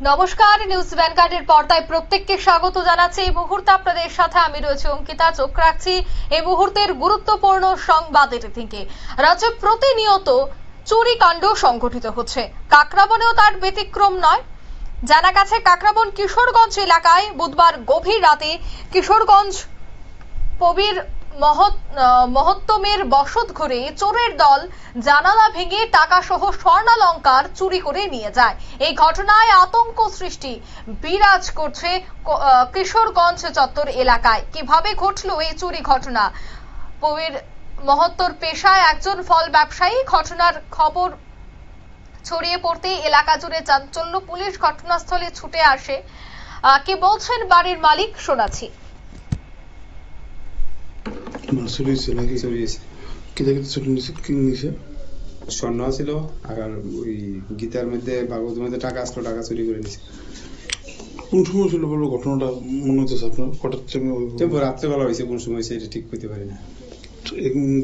নমস্কার, নিউজ ভ্যানগার্ডের পর্দায় প্রত্যেককে স্বাগত জানাচ্ছি। এই মুহূর্তে আপনাদের সাথে আমি রয়েছে অঙ্কিতা। চোখ রাখছি এই মুহূর্তের গুরুত্বপূর্ণ সংবাদের দিকে। রাজ্যে প্রতিনিয়ত চুরিকাণ্ড সংঘটিত হচ্ছে, কাকরাবনেও তার ব্যতিক্রম নয়। জানা গেছে কাকরাবন কিশোরগঞ্জ এলাকায় বুধবার গভীর রাতে কিশোরগঞ্জ পবির মহত্তমের বসত ঘরে চোরের দল জানালা ভেঙে টাকা সহ স্বর্ণালংকার চুরি করে নিয়ে যায়। এই ঘটনায় আতঙ্ক সৃষ্টি বিরাজ করছে কিশোরগঞ্জ চত্বর এলাকায়। কিভাবে ঘটলো এই চুরি ঘটনা? পবির মহত্তর পেশায় একজন ফল ব্যবসায়ী। ঘটনার খবর ছড়িয়ে পড়তেই এলাকা জুড়ে চাঞ্চল্য। পুলিশ ঘটনাস্থলে ছুটে আসে। কি বলছেন বাড়ির মালিক, শোনাচ্ছি। স্বর্ণ ছিল আর ওই গীতার মধ্যে ভাগবতের মধ্যে টাকা আসলো, টাকা চুরি করে নিছে। কোন সময় ছিল বলবো ঘটনাটা? মনে হচ্ছে আপনার হঠাৎ রাত্রেবেলা হয়েছে, কোন সময় হয়েছে এটা ঠিক করতে পারি না।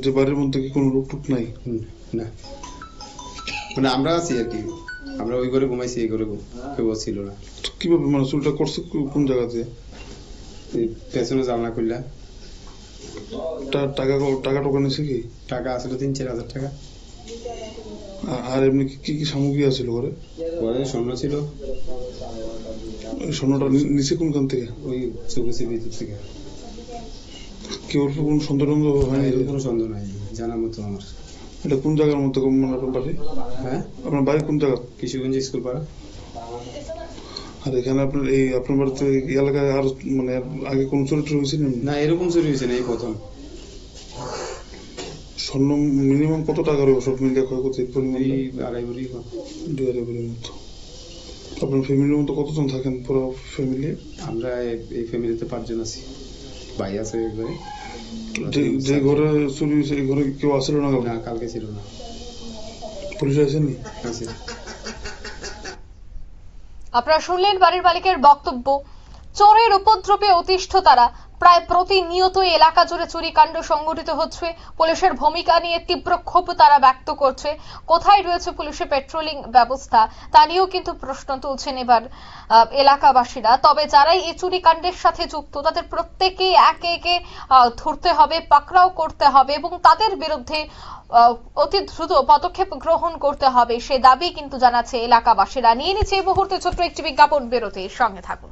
যে বাড়ির মধ্যে কি কোনো লোক টুক নাই? না, মানে আমরা আছি আর কি, আমরা ওই ঘরে ঘুমাইছি, এই ঘরে কেউ ছিল না। কিভাবে মানে চুরিটা করছে? কোন জায়গাতে? পেছনে জানলা খুললা। টাকা টাকা নিছে কি? টাকা আসলে 3-4 হাজার টাকা। আর এমনি কি কি সামগ্রী আছে ঘরে? ঘরে স্বর্ণ ছিল। স্বর্ণটা নিচে কোনখান থেকে? ওই চৌকুচির ভিতর থেকে। কেউ কোন সন্দেহ হয়নি? কোনো সন্দেহ নাই জানার মতো আমার। এটা কোন জায়গার মধ্যে? মানে আপনার বাড়ি? হ্যাঁ, আপনার বাড়ি কোন জায়গা? কিশোরগঞ্জ স্কুল পাড়া। আর এখানে আপনার বাড়িতে এই এলাকায় আর মানে আগে কোন চরিত্র হয়েছে না? এরকম চুরি হয়েছে না, এই প্রথম। স্বর্ণ মিনিমাম কত টাকার হবে সব মিলিয়ে ক্ষয়ক্ষতি? 2.5 ভরি। 2.5 ভরির মতো। আপনার ফ্যামিলির মতো কতজন থাকেন পুরো ফ্যামিলি? আমরা এই ফ্যামিলিতে 5 জন আছি। ভাই আছে এই ঘরে। যে ঘরে চুরি হয়েছে এই ঘরে কেউ আসছিল না? না, কালকে ছিল না। পুলিশ আসেনি? আছে। আপনারা শুনলেন বাড়ির মালিকের বক্তব্য। চোরের উপদ্রবে অতিষ্ঠ তারা। প্রায় প্রতিনিয়ত এলাকা জুড়ে চুরিকাণ্ড সংঘটিত হচ্ছে। পুলিশের ভূমিকা নিয়ে তীব্র ক্ষোভ তারা ব্যক্ত করছে। কোথায় রয়েছে পুলিশের পেট্রোলিং ব্যবস্থা, তা নিয়েও কিন্তু প্রশ্ন তুলছেন এবার এলাকাবাসীরা। তবে যারাই এই চুরিকাণ্ডের সাথে যুক্ত তাদের প্রত্যেকেই একে একে ধরতে হবে, পাকড়াও করতে হবে এবং তাদের বিরুদ্ধে অতি দ্রুত পদক্ষেপ গ্রহণ করতে হবে, সে দাবি কিন্তু জানাচ্ছে এলাকাবাসীরা। নিয়ে নিচ্ছে এই মুহূর্তে ছোট্ট একটি বিজ্ঞাপন বিরতি, সঙ্গে থাকুন।